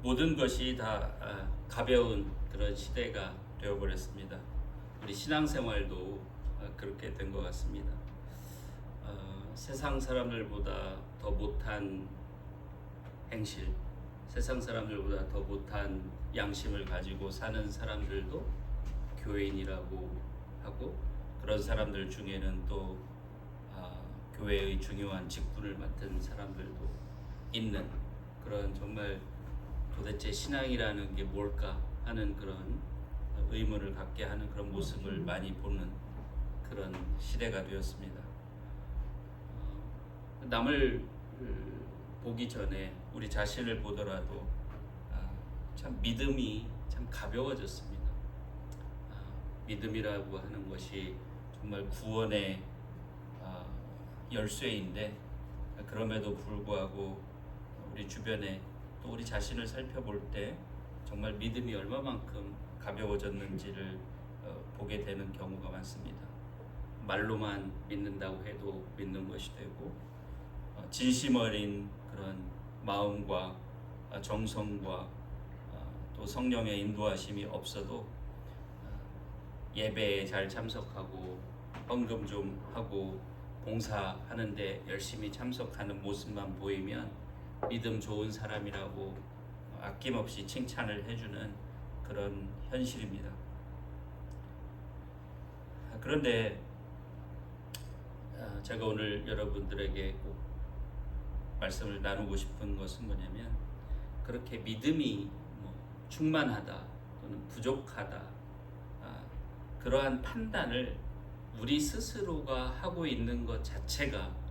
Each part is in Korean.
모든 것이 다 가벼운 그런 시대가 되어버렸습니다. 우리 신앙생활도 그렇게 된 것 같습니다. 세상 사람들보다 더 못한 행실, 세상 사람들보다 더 못한 양심을 가지고 사는 사람들도 교회인이라고 하고, 그런 사람들 중에는 또 교회의 중요한 직분을 맡은 사람들도 있는, 그런 정말 도대체 신앙이라는 게 뭘까 하는 그런 의문을 갖게 하는 그런 모습을 많이 보는 그런 시대가 되었습니다. 남을 보기 전에 우리 자신을 보더라도 참 믿음이 참 가벼워졌습니다. 믿음이라고 하는 것이 정말 구원의 열쇠인데, 그럼에도 불구하고 우리 주변에 또 우리 자신을 살펴볼 때 정말 믿음이 얼마만큼 가벼워졌는지를 보게 되는 경우가 많습니다. 말로만 믿는다고 해도 믿는 것이 되고, 진심 어린 그런 마음과 정성과 또 성령의 인도하심이 없어도 예배에 잘 참석하고 헌금 좀 하고 봉사하는데 열심히 참석하는 모습만 보이면 믿음 좋은 사람이라고 아낌없이 칭찬을 해주는 그런 현실입니다. 그런데 제가 오늘 여러분들에게 꼭 말씀을 나누고 싶은 것은 뭐냐면, 그렇게 믿음이 충만하다 또는 부족하다, 그러한 판단을 우리 스스로가 하고 있는 것 자체가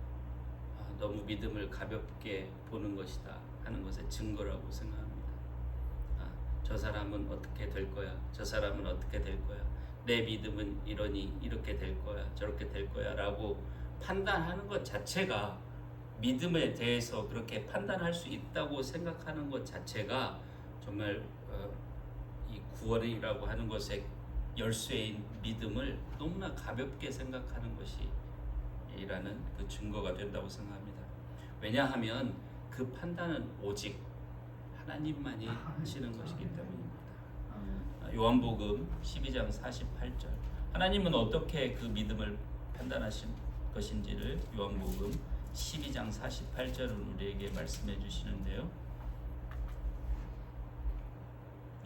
너무 믿음을 가볍게 보는 것이다 하는 것의 증거라고 생각합니다. 저 사람은 어떻게 될 거야, 저 사람은 어떻게 될 거야, 내 믿음은 이러니 이렇게 될 거야, 저렇게 될 거야 라고 판단하는 것 자체가, 믿음에 대해서 그렇게 판단할 수 있다고 생각하는 것 자체가 정말 이 구원이라고 하는 것의 열쇠인 믿음을 너무나 가볍게 생각하는 것이 이라는 그 증거가 된다고 생각합니다. 왜냐하면 그 판단은 오직 하나님만이 하시는 것이기 때문입니다. 요한복음 12장 48절, 하나님은 어떻게 그 믿음을 판단하신 것인지를 요한복음 12장 48절은 우리에게 말씀해 주시는데요.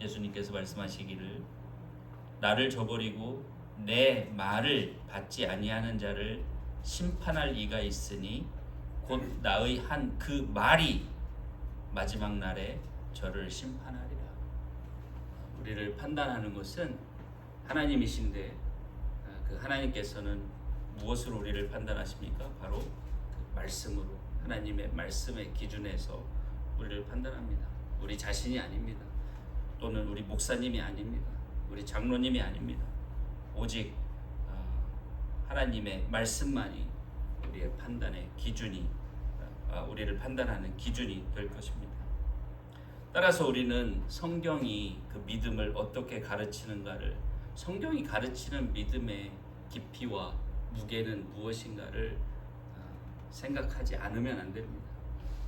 예수님께서 말씀하시기를, 나를 저버리고 내 말을 받지 아니하는 자를 심판할 이가 있으니 곧 나의 한 그 말이 마지막 날에 저를 심판하리라. 우리를 판단하는 것은 하나님이신데, 그 하나님께서는 무엇으로 우리를 판단하십니까? 바로 그 말씀으로, 하나님의 말씀의 기준에서 우리를 판단합니다. 우리 자신이 아닙니다. 또는 우리 목사님이 아닙니다. 우리 장로님이 아닙니다. 오직 하나님의 말씀만이 우리의 판단의 기준이, 우리를 판단하는 기준이 될 것입니다. 따라서 우리는 성경이 그 믿음을 어떻게 가르치는가를, 성경이 가르치는 믿음의 깊이와 무게는 무엇인가를 생각하지 않으면 안 됩니다.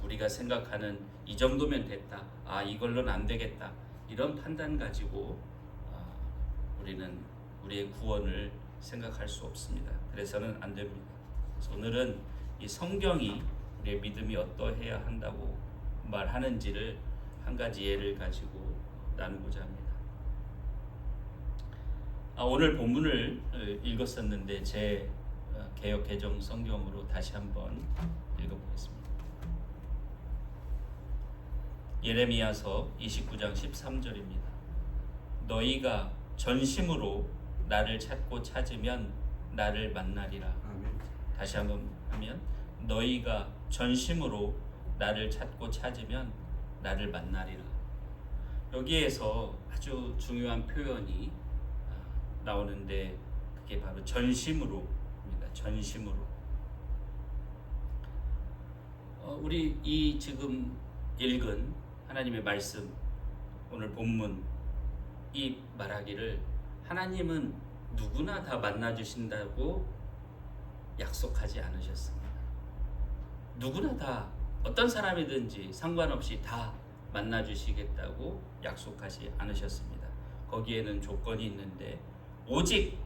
우리가 생각하는 이 정도면 됐다, 이걸로는 안 되겠다, 이런 판단 가지고 우리는 우리의 구원을 생각할 수 없습니다. 그래서는 안 됩니다. 그래서 오늘은 이 성경이 우리의 믿음이 어떠해야 한다고 말하는지를 한 가지 예를 가지고 나누고자 합니다. 오늘 본문을 읽었었는데 제 개역 개정 성경으로 다시 한번 읽어보겠습니다. 예레미야서 29장 13절입니다. 너희가 전심으로 나를 찾고 찾으면 나를 만나리라. 아멘. 다시 한번 하면, 너희가 전심으로 나를 찾고 찾으면 나를 만나리라. 여기에서 아주 중요한 표현이 나오는데, 그게 바로 전심으로입니다. 전심으로. 우리 이 지금 읽은 하나님의 말씀, 오늘 본문, 이 말하기를 하나님은 누구나 다 만나주신다고 약속하지 않으셨습니다. 누구나 다, 어떤 사람이든지 상관없이 다 만나 주시겠다고 약속하지 않으셨습니다. 거기에는 조건이 있는데 오직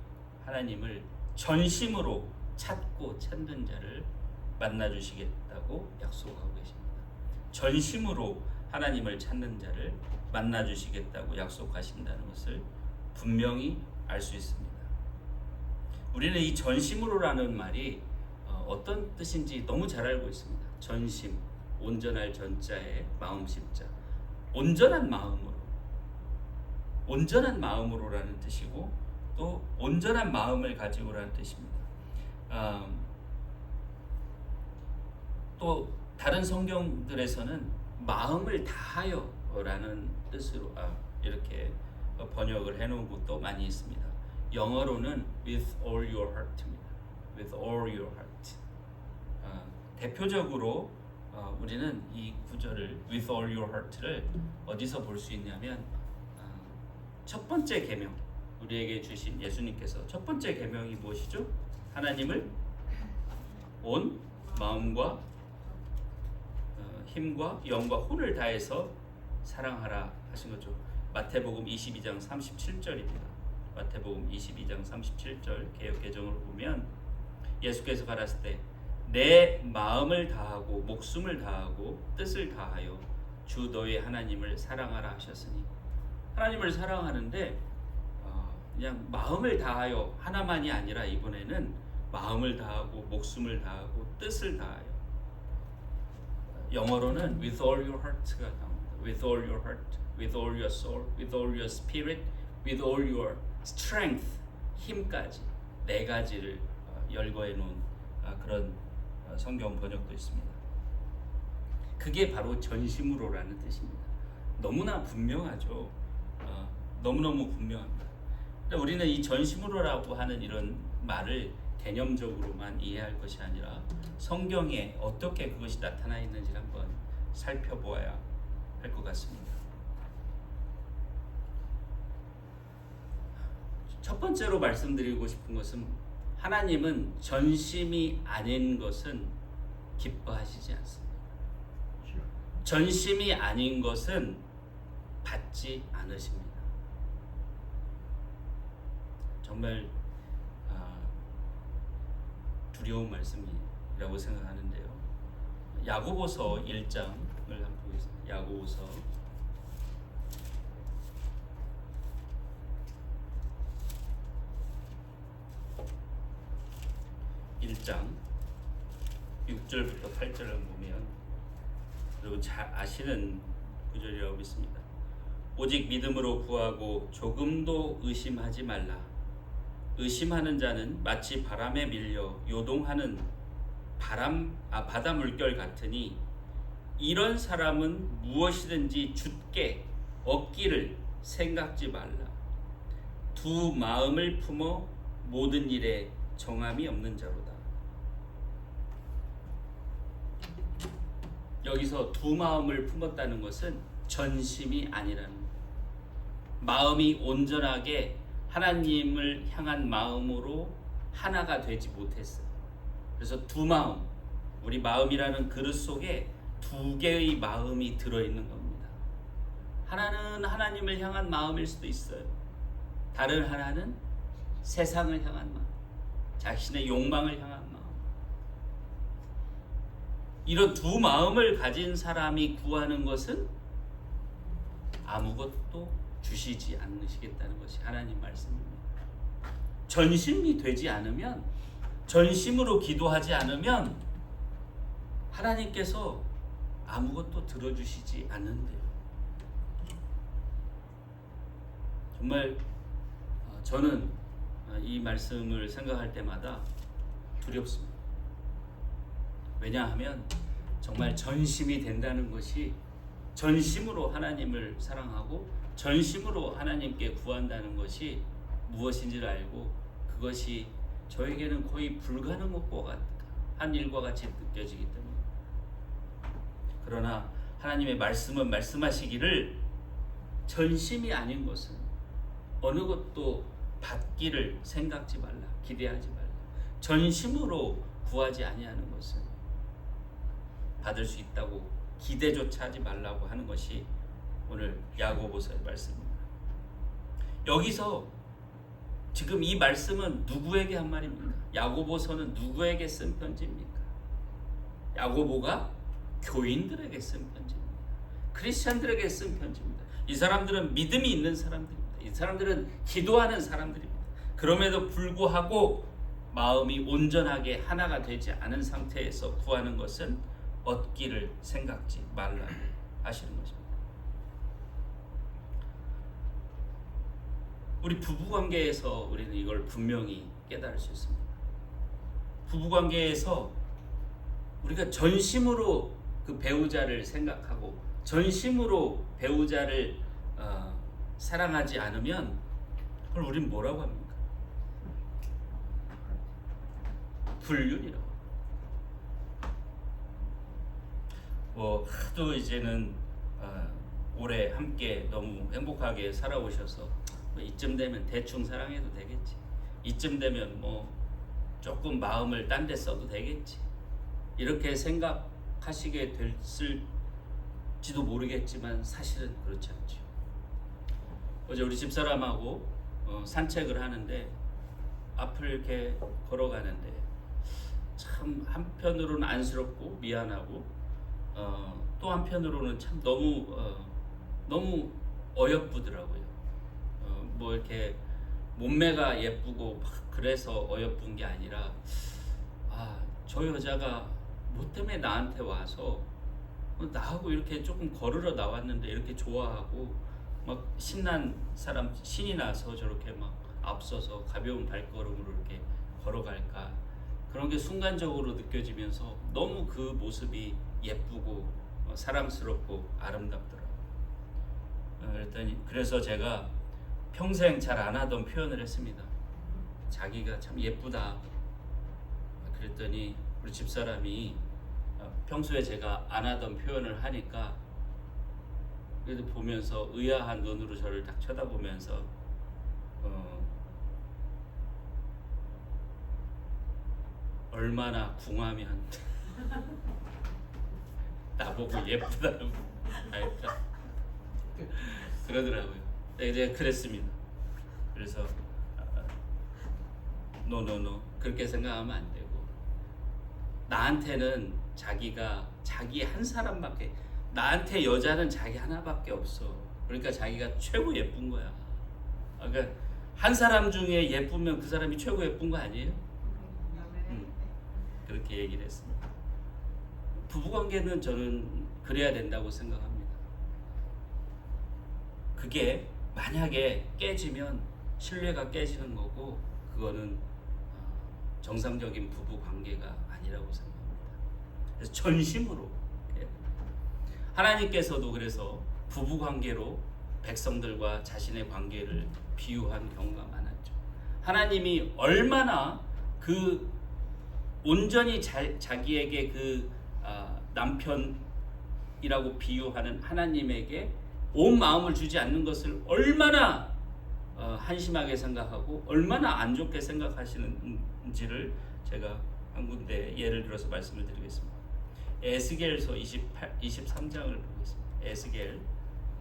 하나님을 전심으로 찾고 찾는 자를 만나 주시겠다고 약속하고 계십니다. 전심으로 하나님을 찾는 자를 만나 주시겠다고 약속하신다는 것을 분명히 알 수 있습니다. 우리는 이 전심으로라는 말이 어떤 뜻인지 너무 잘 알고 있습니다. 전심, 온전할 전자에 마음심자, 온전한 마음으로라는 뜻이고 또 온전한 마음을 가지고라는 뜻입니다. 또 다른 성경들에서는 마음을 다하여라는 뜻으로 이렇게 번역을 해놓은 곳도 많이 있습니다. 영어로는 with all your heart입니다. with all your heart. 대표적으로 우리는 이 구절을 with all your heart를 어디서 볼 수 있냐면 첫 번째 계명, 우리에게 주신 예수님께서 첫 번째 계명이 무엇이죠? 하나님을 온 마음과 힘과 영과 혼을 다해서 사랑하라 하신 거죠. 마태복음 22장 37절입니다. 마태복음 22장 37절 개역 개정으로 보면 예수께서 가라사대 때 내 마음을 다하고 목숨을 다하고 뜻을 다하여 주 너의 하나님을 사랑하라 하셨으니, 하나님을 사랑하는데 그냥 마음을 다하여 하나만이 아니라 이번에는 마음을 다하고 목숨을 다하고 뜻을 다하여, 영어로는 with all your heart가 나옵니다. with all your heart, with all your soul, with all your spirit, with all your strength, 힘까지 네 가지를 열거해 놓은 그런 성경 번역도 있습니다. 그게 바로 전심으로라는 뜻입니다. 너무나 분명하죠. 너무너무 분명합니다. 우리는 이 전심으로라고 하는 이런 말을 개념적으로만 이해할 것이 아니라 성경에 어떻게 그것이 나타나 있는지를 한번 살펴보아야 할 것 같습니다. 첫 번째로 말씀드리고 싶은 것은 하나님은 전심이 아닌 것은 기뻐하시지 않습니다. 전심이 아닌 것은 받지 않으십니다. 정말 두려운 말씀이라고 생각하는데요. 야고보서 1장을 한번 보겠습니다. 야고보서 1장 6절부터 8절을 보면 여러분 잘 아시는 구절이라고 믿습니다. 오직 믿음으로 구하고 조금도 의심하지 말라. 의심하는 자는 마치 바람에 밀려 요동하는 바다 물결 같으니 이런 사람은 무엇이든지 주께 얻기를 생각지 말라. 두 마음을 품어 모든 일에 정함이 없는 자로다. 여기서 두 마음을 품었다는 것은 전심이 아니라는 거예요. 마음이 온전하게 하나님을 향한 마음으로 하나가 되지 못했어요. 그래서 두 마음, 우리 마음이라는 그릇 속에 두 개의 마음이 들어있는 겁니다. 하나는 하나님을 향한 마음일 수도 있어요. 다른 하나는 세상을 향한 마음, 자신의 욕망을 향한 마음. 이런 두 마음을 가진 사람이 구하는 것은 아무것도 주시지 않으시겠다는 것이 하나님 말씀입니다. 전심이 되지 않으면, 전심으로 기도하지 않으면 하나님께서 아무것도 들어주시지 않는데요. 정말 저는 이 말씀을 생각할 때마다 두렵습니다. 왜냐하면 정말 전심이 된다는 것이, 전심으로 하나님을 사랑하고 전심으로 하나님께 구한다는 것이 무엇인지를 알고 그것이 저에게는 거의 불가능한 일과 같이 느껴지기 때문에, 그러나 하나님의 말씀은 말씀하시기를 전심이 아닌 것은 어느 것도 받기를 생각지 말라, 기대하지 말라. 전심으로 구하지 아니하는 것은 받을 수 있다고 기대조차 하지 말라고 하는 것이 오늘 야고보서의 말씀입니다. 여기서 지금 이 말씀은 누구에게 한 말입니까? 야고보서는 누구에게 쓴 편지입니까? 야고보가 교인들에게 쓴 편지입니다. 크리스천들에게 쓴 편지입니다. 이 사람들은 믿음이 있는 사람들입니다. 이 사람들은 기도하는 사람들입니다. 그럼에도 불구하고 마음이 온전하게 하나가 되지 않은 상태에서 구하는 것은 얻기를 생각지 말라고 하시는 것입니다. 우리 부부관계에서 우리는 이걸 분명히 깨달을 수 있습니다. 부부관계에서 우리가 전심으로 그 배우자를 생각하고 전심으로 배우자를 사랑하지 않으면 그걸 우리는 뭐라고 합니까? 불륜이라고. 하도 이제는 오래 함께 너무 행복하게 살아오셔서 이쯤 되면 대충 사랑해도 되겠지. 이쯤 되면 조금 마음을 딴 데 써도 되겠지. 이렇게 생각하시게 됐을지도 모르겠지만 사실은 그렇지 않죠. 어제 우리 집사람하고 산책을 하는데 앞을 이렇게 걸어가는데 참 한편으로는 안쓰럽고 미안하고 또 한편으로는 참 너무 어여쁘더라고요. 이렇게 몸매가 예쁘고 막 그래서 어여쁜 게 아니라 저 여자가 뭐 때문에 나한테 와서 나하고 이렇게 조금 걸으러 나왔는데 이렇게 좋아하고 막 신이 나서 저렇게 막 앞서서 가벼운 발걸음으로 이렇게 걸어갈까, 그런 게 순간적으로 느껴지면서 너무 그 모습이 예쁘고 사랑스럽고 아름답더라고요. 그래서 제가 평생 잘 안 하던 표현을 했습니다. 자기가 참 예쁘다. 그랬더니 우리 집사람이 평소에 제가 안 하던 표현을 하니까 그래도 보면서 의아한 눈으로 저를 딱 쳐다보면서 얼마나 궁하면 나보고 예쁘다고 할까 그러더라고요. 이제 그랬습니다. 그래서 노 그렇게 생각하면 안 되고, 나한테는 자기 한 사람밖에, 나한테 여자는 자기 하나밖에 없어. 그러니까 자기가 최고 예쁜 거야. 그러니까 한 사람 중에 예쁘면 그 사람이 최고 예쁜 거 아니에요? 그렇게 얘기를 했습니다. 부부관계는 저는 그래야 된다고 생각합니다. 그게 만약에 깨지면 신뢰가 깨지는 거고, 그거는 정상적인 부부관계가 아니라고 생각합니다. 그래서 전심으로 하나님께서도 그래서 부부관계로 백성들과 자신의 관계를 비유한 경우가 많았죠. 하나님이 얼마나 그 온전히 자기에게 그 남편이라고 비유하는 하나님에게 온 마음을 주지 않는 것을 얼마나 한심하게 생각하고 얼마나 안 좋게 생각하시는지를 제가 한 군데 예를 들어서 말씀을 드리겠습니다. 에스겔서 23장을 보겠습니다. 에스겔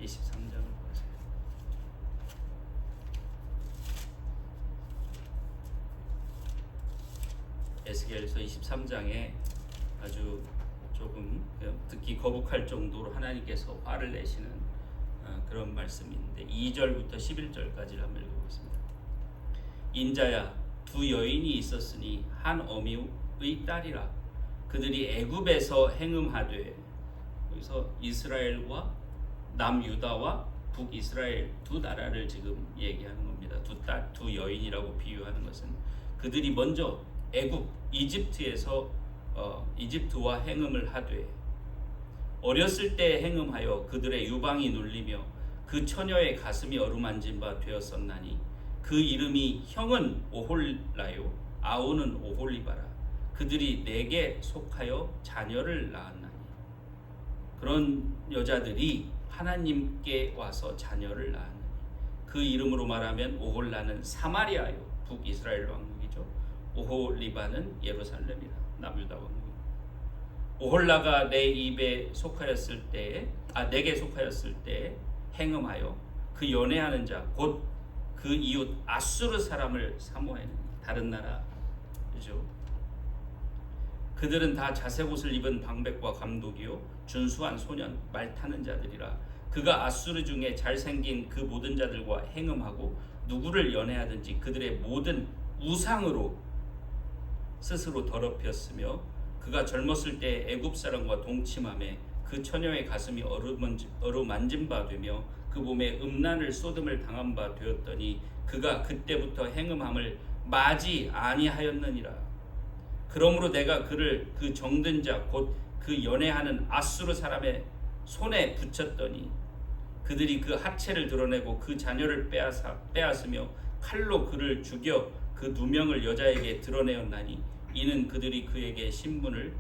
23장을 보겠습니다. 에스겔서 23장에 아주 조금 듣기 거북할 정도로 하나님께서 화를 내시는 그런 말씀인데 2절부터 11절까지를 한번 읽어보겠습니다. 인자야, 두 여인이 있었으니 한 어미의 딸이라. 그들이 애굽에서 행음하되, 여기서 이스라엘과 남유다와 북이스라엘 두 나라를 지금 얘기하는 겁니다. 두 여인이라고 비유하는 것은 그들이 먼저 애굽 이집트에서 이집트와 행음을 하되 어렸을 때 행음하여 그들의 유방이 눌리며 그 처녀의 가슴이 어루만진 바 되었었나니 그 이름이 형은 오홀라요 아우는 오홀리바라. 그들이 내게 속하여 자녀를 낳았나니. 그런 여자들이 하나님께 와서 자녀를 낳았나니 그 이름으로 말하면 오홀라는 사마리아요 북이스라엘 왕국이죠. 오홀리바는 예루살렘이라 남유다 왕국. 오홀라가 내 입에 속하였을 때에 내게 속하였을 때 행음하여 그 연애하는 자 곧 그 이웃 아수르 사람을 사모하는 다른 나라 그죠? 그들은 다 자색 옷을 입은 방백과 감독이요 준수한 소년 말 타는 자들이라. 그가 아수르 중에 잘생긴 그 모든 자들과 행음하고 누구를 연애하든지 그들의 모든 우상으로 스스로 더럽혔으며 그가 젊었을 때 애굽 사람과 동침함에 그 처녀의 가슴이 어루만진 바 되며 그 몸에 음란을 쏟음을 당한 바 되었더니 그가 그때부터 행음함을 마지 아니하였느니라. 그러므로 내가 그를 그 정든 자 곧 그 연애하는 아수르 사람의 손에 붙였더니 그들이 그 하체를 드러내고 그 자녀를 빼앗으며 칼로 그를 죽여 그 누명을 여자에게 드러내었나니 이는 그들이 그에게 신분을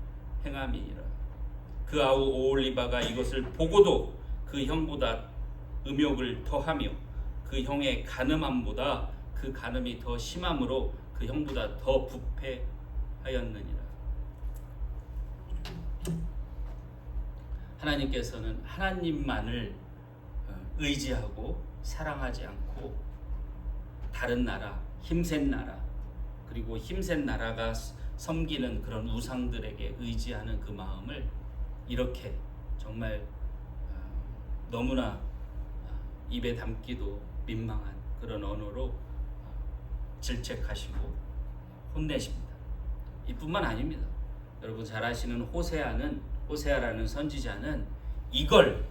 행함이니라. 그 아우 오홀리바가 이것을 보고도 그 형보다 음욕을 더하며 그 형의 간음함보다 그 간음이 더 심함으로 그 형보다 더 부패하였느니라. 하나님께서는 하나님만을 의지하고 사랑하지 않고 다른 나라, 힘센 나라, 그리고 힘센 나라가 섬기는 그런 우상들에게 의지하는 그 마음을 이렇게 정말 너무나 입에 담기도 민망한 그런 언어로 질책하시고 혼내십니다. 이뿐만 아닙니다. 여러분 잘 아시는 호세아라는 선지자는 이걸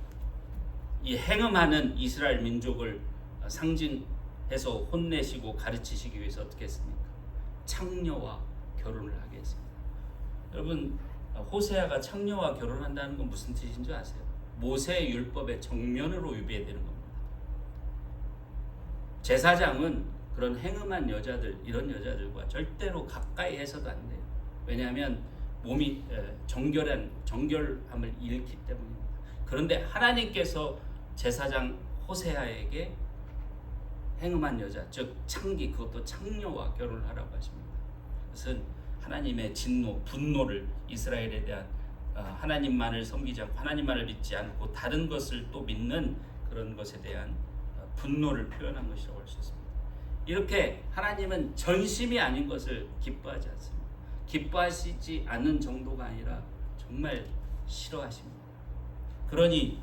이 행음하는 이스라엘 민족을 상징해서 혼내시고 가르치시기 위해서 어떻게 했습니까? 창녀와 결혼을 하게 했습니다. 여러분 호세아가 창녀와 결혼한다는 건 무슨 뜻인 줄 아세요? 모세의 율법의 정면으로 위배되는 겁니다. 제사장은 그런 행음한 여자들, 이런 여자들과 절대로 가까이 해서도 안 돼요. 왜냐하면 몸이 정결함을 잃기 때문입니다. 그런데 하나님께서 제사장 호세아에게 행음한 여자, 즉 창기, 그것도 창녀와 결혼을 하라고 하십니다. 그것은 하나님의 진노, 분노를 이스라엘에 대한 하나님만을 섬기지 않고 하나님만을 믿지 않고 다른 것을 또 믿는 그런 것에 대한 분노를 표현한 것이라고 할 수 있습니다. 이렇게 하나님은 전심이 아닌 것을 기뻐하지 않습니다. 기뻐하시지 않는 정도가 아니라 정말 싫어하십니다. 그러니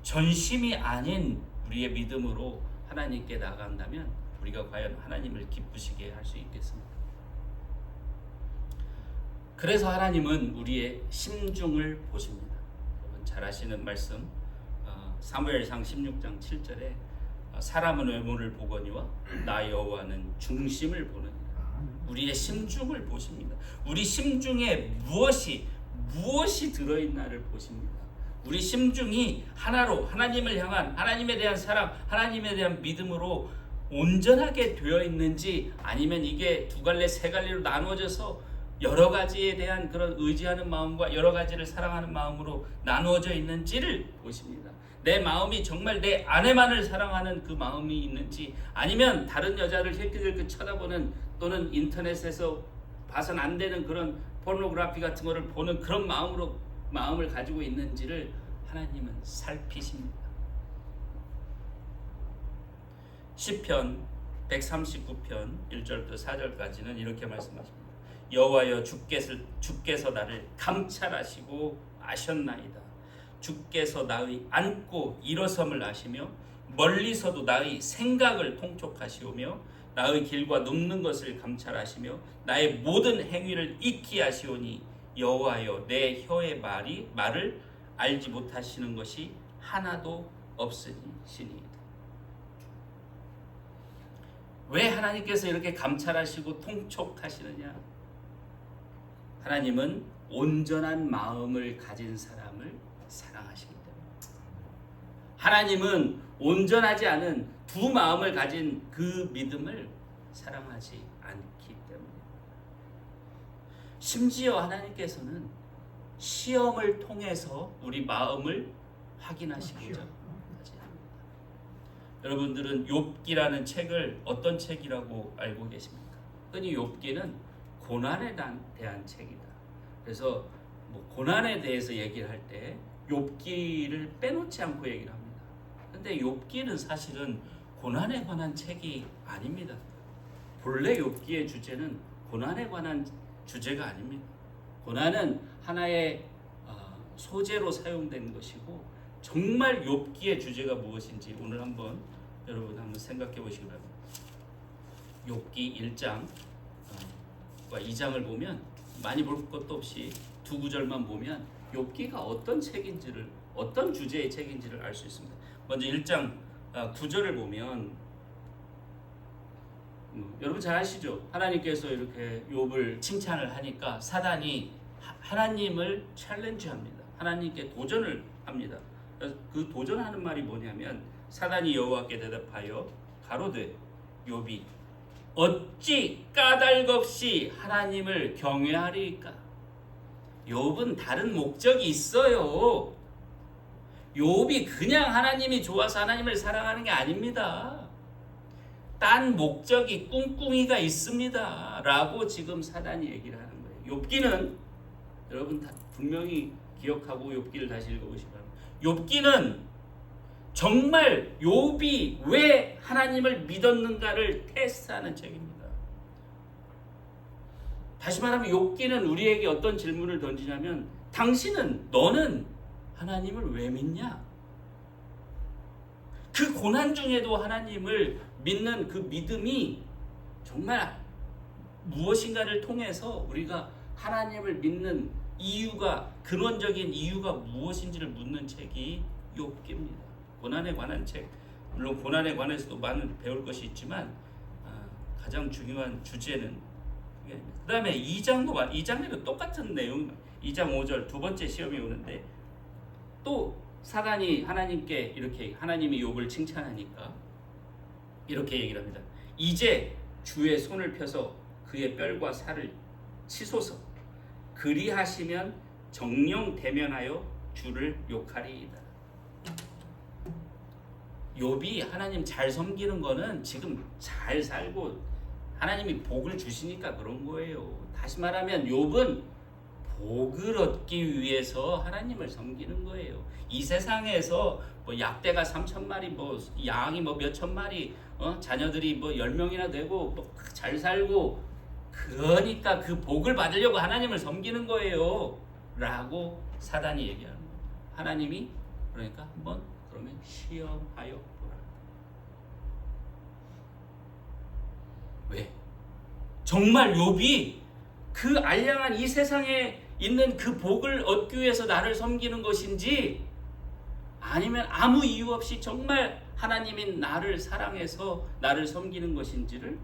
전심이 아닌 우리의 믿음으로 하나님께 나아간다면 우리가 과연 하나님을 기쁘시게 할 수 있겠습니까? 그래서 하나님은 우리의 심중을 보십니다. 여러분 잘 아시는 말씀 사무엘상 16장 7절에 사람은 외모를 보거니와 나 여호와는 중심을 보느니라. 우리의 심중을 보십니다. 우리 심중에 무엇이 들어있나를 보십니다. 우리 심중이 하나로 하나님을 향한 하나님에 대한 사랑, 하나님에 대한 믿음으로 온전하게 되어 있는지 아니면 이게 두 갈래 세 갈래로 나누어져서 여러 가지에 대한 그런 의지하는 마음과 여러 가지를 사랑하는 마음으로 나누어져 있는지를 보십니다. 내 마음이 정말 내 아내만을 사랑하는 그 마음이 있는지 아니면 다른 여자를 힐끗힐끗 쳐다보는 또는 인터넷에서 봐선 안 되는 그런 포르노그래피 같은 거를 보는 그런 마음을 가지고 있는지를 하나님은 살피십니다. 시편 139편 1절부터 4절까지는 이렇게 말씀하십니다. 여호와여 주께서 나를 감찰하시고 아셨나이다. 주께서 나의 앉고 일어섬을 아시며 멀리서도 나의 생각을 통촉하시오며 나의 길과 눕는 것을 감찰하시며 나의 모든 행위를 익히 아시오니 여호와여 내 혀의 말을 알지 못하시는 것이 하나도 없으시니이다. 왜 하나님께서 이렇게 감찰하시고 통촉하시느냐? 하나님은 온전한 마음을 가진 사람을 사랑하시기 때문입니다. 하나님은 온전하지 않은 두 마음을 가진 그 믿음을 사랑하지 않기 때문입니다. 심지어 하나님께서는 시험을 통해서 우리 마음을 확인하시고자 하지 합니다. 여러분들은 욥기라는 책을 어떤 책이라고 알고 계십니까? 흔히 욥기는 고난에 대한 책이다. 그래서 고난에 대해서 얘기를 할 때 욥기를 빼놓지 않고 얘기를 합니다. 근데 그런데 욥기는 사실은 고난에 관한 책이 아닙니다. 본래 욥기의 주제는 고난에 관한 주제가 아닙니다. 고난은 하나의 소재로 사용된 것이고, 정말 욥기의 주제가 무엇인지 오늘 여러분 한번 생각해 보시기 바랍니다. 욥기 1장과 2장을 보면 많이 볼 것도 없이 두 구절만 보면 욥기가 어떤 책인지를, 어떤 주제의 책인지를 알 수 있습니다. 먼저 1장 9절을 보면 여러분 잘 아시죠? 하나님께서 이렇게 욥을 칭찬을 하니까 사단이 하나님을 챌린지합니다. 하나님께 도전을 합니다. 그 도전하는 말이 뭐냐면, 사단이 여호와께 대답하여 가로되 욥이 어찌 까닭없이 하나님을 경외하리까? 욥은 다른 목적이 있어요. 욥이 그냥 하나님이 좋아서 하나님을 사랑하는 게 아닙니다. 딴 목적이, 꿍꿍이가 있습니다 라고 지금 사단이 얘기를 하는 거예요. 욥기는 여러분 다 분명히 기억하고 욥기를 다시 읽어보시기 바랍니다. 욥기는 정말 욥이 왜 하나님을 믿었는가를 테스트하는 책입니다. 다시 말하면 욥기는 우리에게 어떤 질문을 던지냐면, 너는 하나님을 왜 믿냐? 그 고난 중에도 하나님을 믿는 그 믿음이 정말 무엇인가를 통해서 우리가 하나님을 믿는 이유가, 근원적인 이유가 무엇인지를 묻는 책이 욥기입니다. 고난에 관한 책, 물론 고난에 관해서도 많은 배울 것이 있지만 가장 중요한 주제는 그 다음에 2장에도 똑같은 내용, 2장 5절 두 번째 시험이 오는데 또 사단이 하나님께 이렇게, 하나님이 욥을 칭찬하니까 이렇게 얘기를 합니다. 이제 주의 손을 펴서 그의 뼈와 살을 치소서. 그리하시면 정령 대면하여 주를 욕하리이다. 욥이 하나님 잘 섬기는 거는 지금 잘 살고 하나님이 복을 주시니까 그런 거예요. 다시 말하면 욥은 복을 얻기 위해서 하나님을 섬기는 거예요. 이 세상에서 뭐 약대가 3,000마리, 뭐 양이 뭐 몇천 마리, 자녀들이 뭐 10명이나 되고 뭐 잘 살고, 그러니까 그 복을 받으려고 하나님을 섬기는 거예요 라고 사단이 얘기하는 거예요. 하나님이 그러니까 한번 그러면 시험하여 보라. 왜? 정말 욥이 그 알량한 이 세상에 있는 그 복을 얻기 위해서 나를 섬기는 것인지, 아니면 아무 이유 없이 정말 하나님이 나를 사랑해서 나를 섬기는 것인지를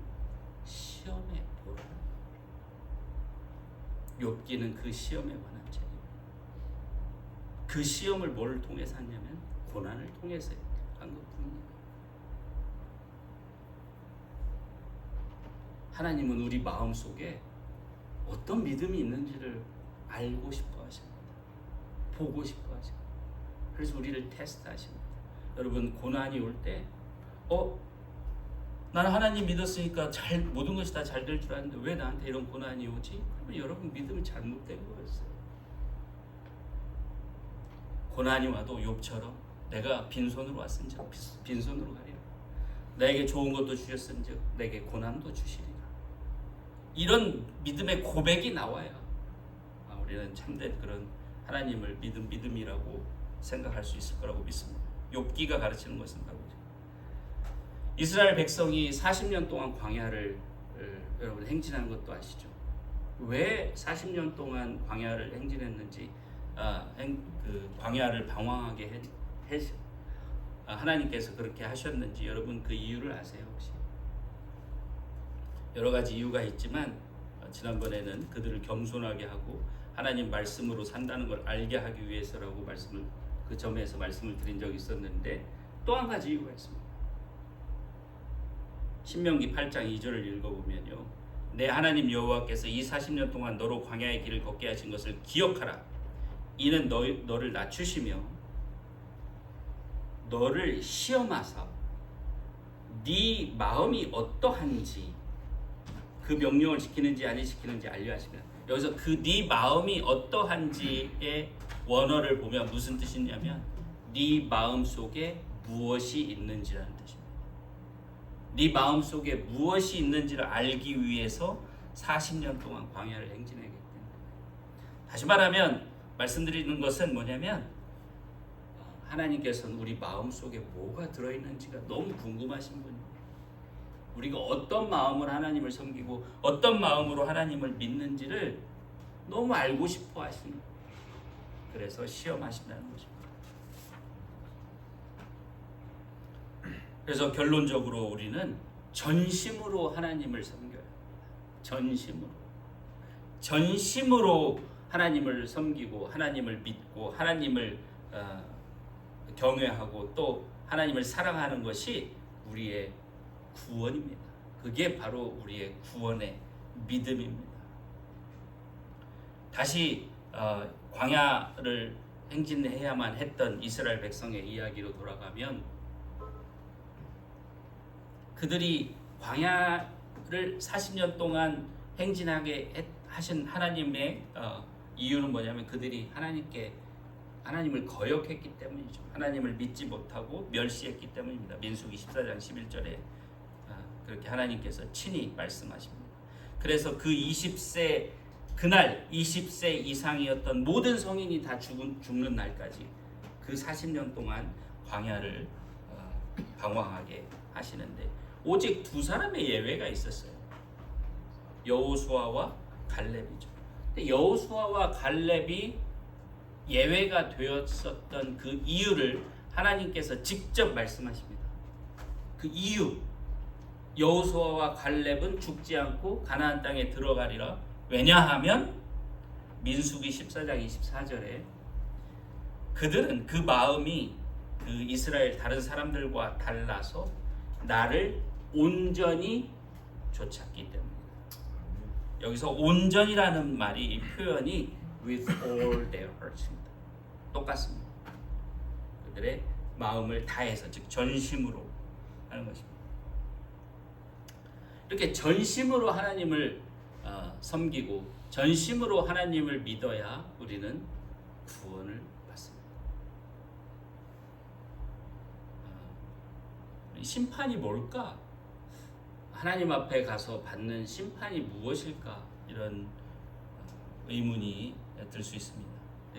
시험해 보라. 욥기는 그 시험에 관한 책입니다. 그 시험을 뭘 통해서 하냐면 고난을 통해서 한 것뿐입니다. 하나님은 우리 마음속에 어떤 믿음이 있는지를 알고 싶어 하십니다. 보고 싶어 하십니다. 그래서 우리를 테스트하십니다. 여러분, 고난이 올 때 나는 하나님 믿었으니까 모든 것이 다 잘 될 줄 알았는데 왜 나한테 이런 고난이 오지? 그러면 여러분 믿음이 잘못된 거였어요. 고난이 와도 욥처럼 내가 빈손으로 왔은즉 빈손으로 가리라. 나에게 좋은 것도 주셨은즉 내게 고난도 주시리라. 이런 믿음의 고백이 나와야 우리는 참된 그런 하나님을 믿음이라고 생각할 수 있을 거라고 믿습니다. 욥기가 가르치는 것은 바로 이스라엘 백성이 40년 동안 광야를 여러분 행진한 것도 아시죠? 왜 40년 동안 광야를 행진했는지, 그 광야를 방황하게 하나님께서 그렇게 하셨는지 여러분 그 이유를 아세요 혹시? 여러 가지 이유가 있지만 지난번에는 그들을 겸손하게 하고 하나님 말씀으로 산다는 걸 알게 하기 위해서라고 그 점에서 말씀을 드린 적이 있었는데, 또 한 가지 이유가 있습니다. 신명기 8장 2절을 읽어보면요, 내 하나님 여호와께서 이 40년 동안 너로 광야의 길을 걷게 하신 것을 기억하라. 이는 너를 낮추시며 너를 시험하사 네 마음이 어떠한지, 그 명령을 지키는지 아니 지키는지 알려 하시면, 여기서 그 네 마음이 어떠한지의 원어를 보면 무슨 뜻이냐면 네 마음 속에 무엇이 있는지라는 뜻입니다. 네 마음속에 무엇이 있는지를 알기 위해서 40년 동안 광야를 행진하게 됩니다. 다시 말하면 말씀드리는 것은 뭐냐면 하나님께서는 우리 마음속에 뭐가 들어있는지가 너무 궁금하신 분입니다. 우리가 어떤 마음으로 하나님을 섬기고 어떤 마음으로 하나님을 믿는지를 너무 알고 싶어 하십니다. 그래서 시험하신다는 것입니다. 그래서 결론적으로 우리는 전심으로 하나님을 섬겨야 합니다. 전심으로 하나님을 섬기고 하나님을 믿고 하나님을 경외하고 또 하나님을 사랑하는 것이 우리의 구원입니다. 그게 바로 우리의 구원의 믿음입니다. 다시 광야를 행진해야만 했던 이스라엘 백성의 이야기로 돌아가면 그들이 광야를 40년 동안 행진하게 하신 하나님의 이유는 뭐냐면 그들이 하나님을 거역했기 때문이죠. 하나님을 믿지 못하고 멸시했기 때문입니다. 민수기 14장 11절에 그렇게 하나님께서 친히 말씀하십니다. 그래서 그 20세 그날 20세 이상이었던 모든 성인이 다 죽는 날까지 그 40년 동안 광야를 방황하게 하시는데 오직 두 사람의 예외가 있었어요. 여호수아와 갈렙이죠. 근데 여호수아와 갈렙이 예외가 되었었던 그 이유를 하나님께서 직접 말씀하십니다. 그 이유, 여호수아와 갈렙은 죽지 않고 가나안 땅에 들어가리라. 왜냐하면 민수기 14장 24절에 그들은 그 마음이 그 이스라엘 다른 사람들과 달라서 나를 온전히 좇았기 때문입니다. 여기서 온전이라는 말이 이 표현이 with all their hearts입니다. 똑같습니다. 그들의 마음을 다해서 즉 전심으로 하는 것입니다. 이렇게 전심으로 하나님을 섬기고 전심으로 하나님을 믿어야 우리는 구원을 받습니다. 심판이 뭘까? 하나님 앞에 가서 받는 심판이 무엇일까? 이런 의문이 들 수 있습니다.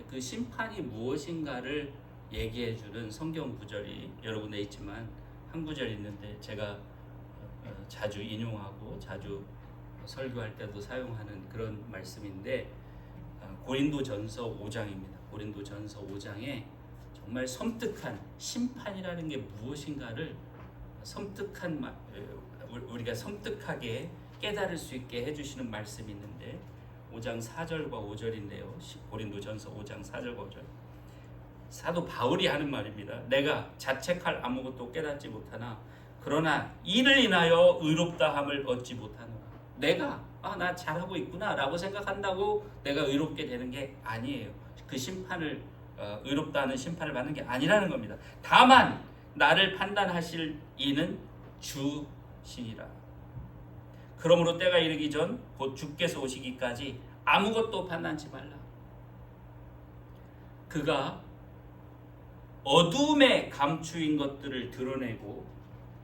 그 심판이 무엇인가를 얘기해주는 성경 구절이 여러 군데 있지만 한 구절 있는데 제가 자주 인용하고 자주 설교할 때도 사용하는 그런 말씀인데 고린도전서 5장입니다. 고린도전서 5장에 정말 섬뜩한 심판이라는 게 무엇인가를 우리가 섬뜩하게 깨달을 수 있게 해주시는 말씀이 있는데 5장 4절과 5절인데요. 고린도전서 5장 4절과 5절. 사도 바울이 하는 말입니다. 내가 자책할 아무것도 깨닫지 못하나 그러나 이를 인하여 의롭다함을 얻지 못하노라. 내가 나 잘하고 있구나 라고 생각한다고 내가 의롭게 되는 게 아니에요. 그 심판을 의롭다는 심판을 받는 게 아니라는 겁니다. 다만 나를 판단하실 이는 주시니라. 그러므로 때가 이르기 전 곧 주께서 오시기까지 아무것도 판단치 말라. 그가 어둠에 감추인 것들을 드러내고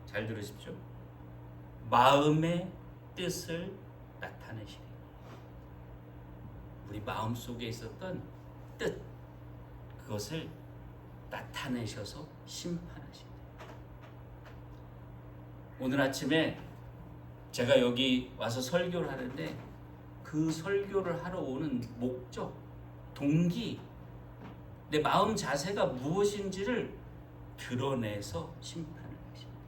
잘 들으십시오. 마음의 뜻을 나타내시리. 우리 마음속에 있었던 뜻 그것을 나타내셔서 심판하시리. 오늘 아침에 제가 여기 와서 설교를 하는데 그 설교를 하러 오는 목적, 동기, 내 마음 자세가 무엇인지를 드러내서 심판을 하십니다.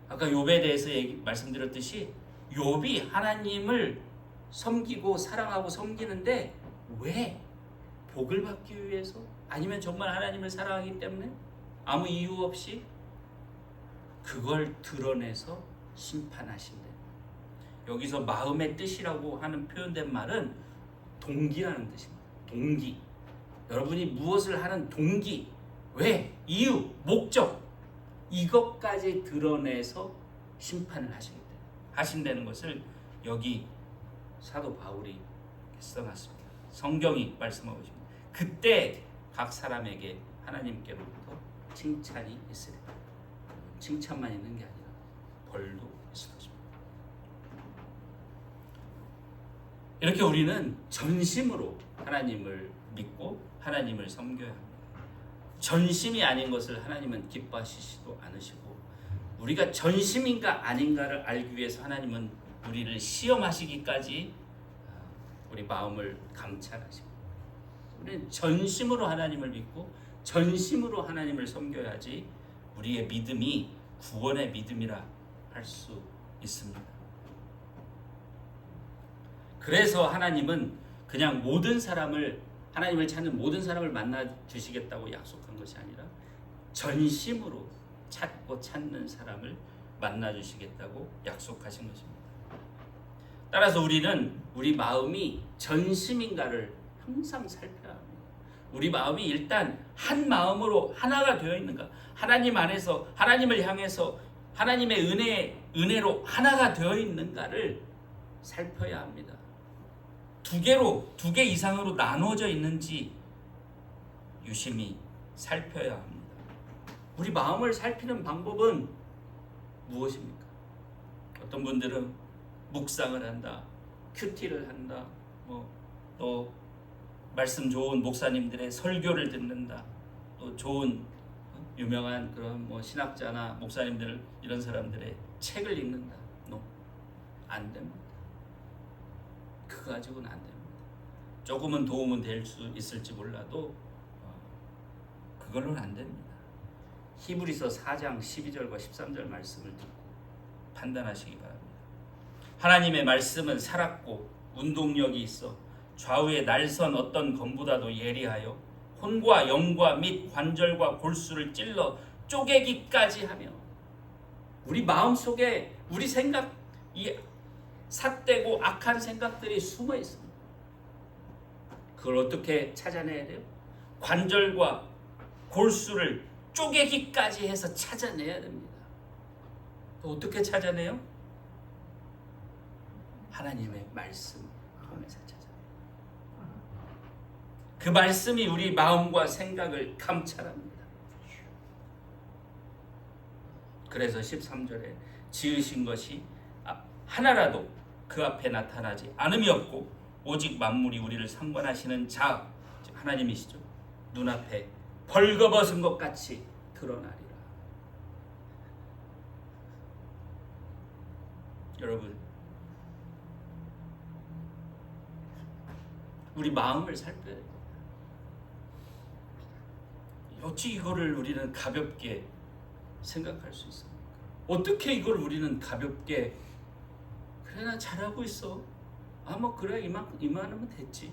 아까 욥에 대해서 말씀드렸듯이 욥이 하나님을 섬기고 사랑하고 섬기는데 왜? 복을 받기 위해서? 아니면 정말 하나님을 사랑하기 때문에? 아무 이유 없이? 그걸 드러내서 심판하신대. 여기서 마음의 뜻이라고 하는 표현된 말은 동기라는 뜻입니다. 동기. 여러분이 무엇을 하는 동기, 왜, 이유, 목적 이것까지 드러내서 심판을 하신다는 것을 여기 사도 바울이 써놨습니다. 성경이 말씀하고 있습니다. 그때 각 사람에게 하나님께로부터 칭찬이 있으리라. 칭찬만 있는 게 아니라 벌도 있을 것입니다. 이렇게 우리는 전심으로 하나님을 믿고 하나님을 섬겨야 합니다. 전심이 아닌 것을 하나님은 기뻐하시지도 않으시고, 우리가 전심인가 아닌가를 알기 위해서 하나님은 우리를 시험하시기까지 우리 마음을 감찰하십니다. 우리는 전심으로 하나님을 믿고 전심으로 하나님을 섬겨야지 우리의 믿음이 구원의 믿음이라 할 수 있습니다. 그래서 하나님은 그냥 하나님을 찾는 모든 사람을 만나 주시겠다고 약속한 것이 아니라 전심으로 찾고 찾는 사람을 만나 주시겠다고 약속하신 것입니다. 따라서 우리는 우리 마음이 전심인가를 항상 살펴야 합니다. 우리 마음이 일단 한 마음으로 하나가 되어 있는가, 하나님 안에서 하나님을 향해서 하나님의 은혜로 하나가 되어 있는가를 살펴야 합니다. 두 개 이상으로 나누어져 있는지 유심히 살펴야 합니다. 우리 마음을 살피는 방법은 무엇입니까? 어떤 분들은 묵상을 한다, 큐티를 한다, 또 말씀 좋은 목사님들의 설교를 듣는다, 또 좋은 유명한 그런 신학자나 목사님들 이런 사람들의 책을 읽는다. 안 됩니다. 그거 가지고는 안 됩니다. 조금은 도움은 될 수 있을지 몰라도 그걸로는 안 됩니다. 히브리서 4장 12절과 13절 말씀을 듣고 판단하시기 바랍니다. 하나님의 말씀은 살았고 운동력이 있어 좌우의 날선 어떤 검보다도 예리하여 혼과 영과 및 관절과 골수를 찔러 쪼개기까지 하며, 우리 마음속에 우리 생각, 이 삿되고 악한 생각들이 숨어 있습니다. 그걸 어떻게 찾아내야 돼요? 관절과 골수를 쪼개기까지 해서 찾아내야 됩니다. 어떻게 찾아내요? 하나님의 말씀 통해서 찾아내요. 그 말씀이 우리 마음과 생각을 감찰합니다. 그래서 13절에 지으신 것이 하나라도 그 앞에 나타나지 않음이 없고 오직 만물이 우리를 상관하시는 자, 즉 하나님이시죠. 눈앞에 벌거벗은 것 같이 드러나리라. 여러분, 우리 마음을 살펴야 돼요. 어찌 이거를 우리는 가볍게 생각할 수 있습니까? 어떻게 이걸 우리는 가볍게, 그래 나 잘하고 있어, 그래 이만하면 됐지.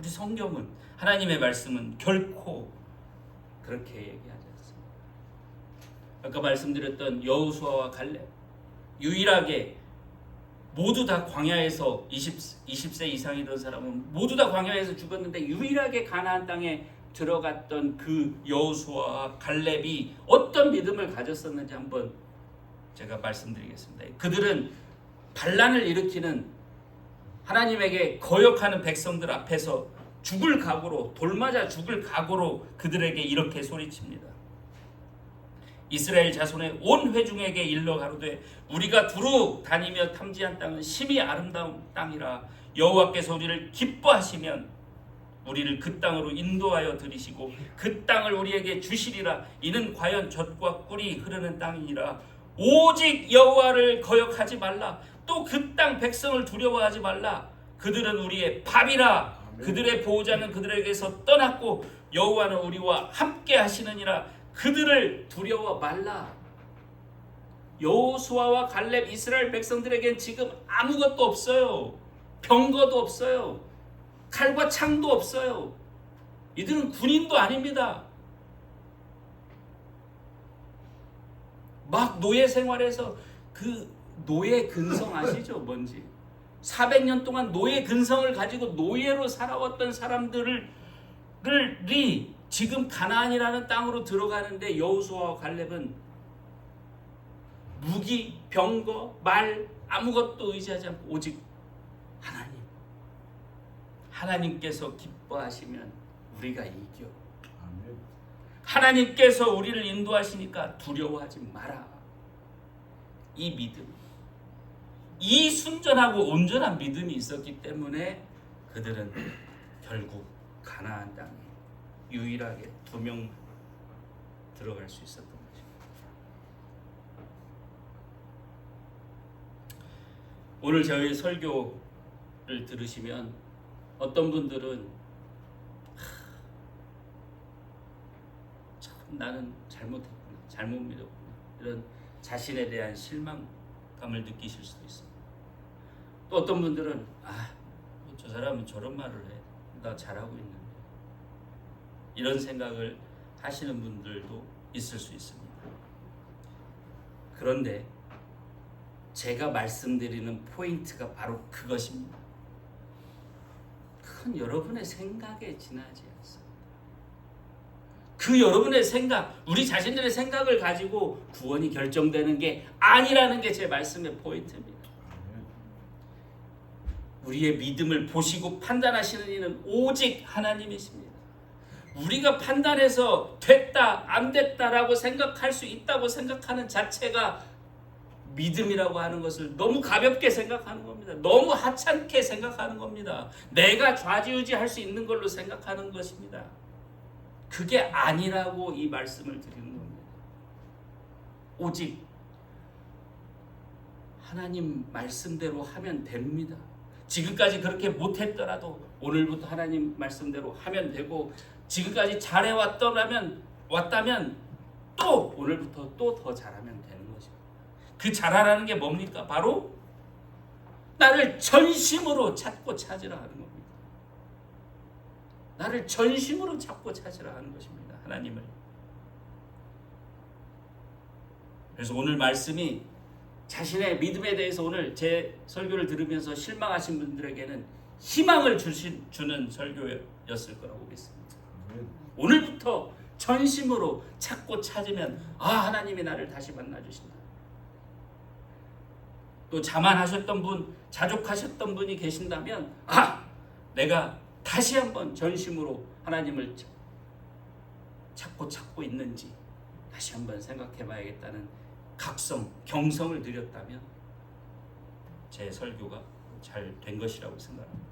우리 성경은, 하나님의 말씀은 결코 그렇게 얘기하지 않습니다. 아까 말씀드렸던 여호수아와 갈렙, 유일하게 모두 다 광야에서 20세 이상이던 사람은 모두 다 광야에서 죽었는데 유일하게 가나안 땅에 들어갔던 그 여호수아와 갈렙이 어떤 믿음을 가졌었는지 한번 제가 말씀드리겠습니다. 그들은 반란을 일으키는, 하나님에게 거역하는 백성들 앞에서 죽을 각오로, 돌맞아 죽을 각오로 그들에게 이렇게 소리칩니다. 이스라엘 자손의 온 회중에게 일러 가로되 우리가 두루 다니며 탐지한 땅은 심히 아름다운 땅이라. 여호와께서 우리를 기뻐하시면 우리를 그 땅으로 인도하여 들이시고 그 땅을 우리에게 주시리라. 이는 과연 젖과 꿀이 흐르는 땅이니라. 오직 여호와를 거역하지 말라. 또 그 땅 백성을 두려워하지 말라. 그들은 우리의 밥이라. 그들의 보호자는 그들에게서 떠났고 여호와는 우리와 함께 하시느니라. 그들을 두려워 말라. 여호수아와 갈렙, 이스라엘 백성들에겐 지금 아무것도 없어요. 병거도 없어요. 칼과 창도 없어요. 이들은 군인도 아닙니다. 막 노예 생활에서, 그 노예 근성 아시죠? 뭔지. 400년 동안 노예 근성을 가지고 노예로 살아왔던 사람들이 지금 가나안이라는 땅으로 들어가는데 여호수아와 갈렙은 무기, 병거, 말 아무것도 의지하지 않고 오직 하나님께서 기뻐하시면 우리가 이겨. 아멘. 하나님께서 우리를 인도하시니까 두려워하지 마라. 이 믿음, 이 순전하고 온전한 믿음이 있었기 때문에 그들은 결국 가나안 땅에 유일하게 2명 들어갈 수 있었던 것입니다. 오늘 저희 설교를 들으시면 어떤 분들은 참 나는 잘못했구나, 잘못 믿었구나, 이런 자신에 대한 실망감을 느끼실 수도 있습니다. 또 어떤 분들은 저 사람은 저런 말을 해, 나 잘하고 있는데, 이런 생각을 하시는 분들도 있을 수 있습니다. 그런데 제가 말씀드리는 포인트가 바로 그것입니다. 그건 여러분의 생각에 지나지 않습니다. 그 여러분의 생각, 우리 자신들의 생각을 가지고 구원이 결정되는 게 아니라는 게 제 말씀의 포인트입니다. 우리의 믿음을 보시고 판단하시는 이는 오직 하나님이십니다. 우리가 판단해서 됐다, 안 됐다라고 생각할 수 있다고 생각하는 자체가 믿음이라고 하는 것을 너무 가볍게 생각하는 겁니다. 너무 하찮게 생각하는 겁니다. 내가 좌지우지할 수 있는 걸로 생각하는 것입니다. 그게 아니라고 이 말씀을 드리는 겁니다. 오직 하나님 말씀대로 하면 됩니다. 지금까지 그렇게 못했더라도 오늘부터 하나님 말씀대로 하면 되고, 지금까지 잘해왔다면 또 오늘부터 또 더 잘하면 되는 것입니다. 그 잘하라는 게 뭡니까? 바로 나를 전심으로 찾고 찾으라 하는 겁니다. 나를 전심으로 찾고 찾으라 하는 것입니다. 하나님을. 그래서 오늘 말씀이 자신의 믿음에 대해서 오늘 제 설교를 들으면서 실망하신 분들에게는 희망을 주는 설교였을 거라고 믿습니다. 오늘부터 전심으로 찾고 찾으면 하나님이 나를 다시 만나주신다. 또 자만하셨던 분, 자족하셨던 분이 계신다면 내가 다시 한번 전심으로 하나님을 찾고 있는지 다시 한번 생각해 봐야겠다는 경성을 드렸다면 제 설교가 잘 된 것이라고 생각합니다.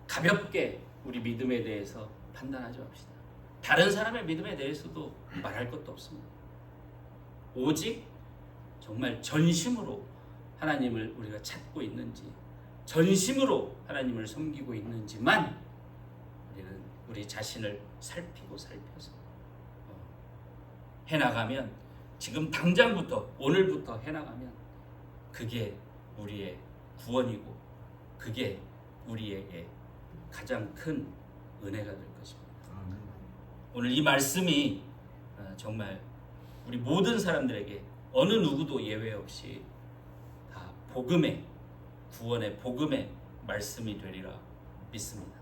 가볍게 우리 믿음에 대해서 판단하지 맙시다. 다른 사람의 믿음에 대해서도 말할 것도 없습니다. 오직 정말 전심으로 하나님을 우리가 찾고 있는지, 전심으로 하나님을 섬기고 있는지만 우리는 우리 자신을 살펴서 해나가면, 지금 당장부터 오늘부터 해나가면 그게 우리의 구원이고 그게 우리에게 가장 큰 은혜가 될 것입니다. 오늘 이 말씀이 정말 우리 모든 사람들에게 어느 누구도 예외 없이 다 구원의 복음의 말씀이 되리라 믿습니다.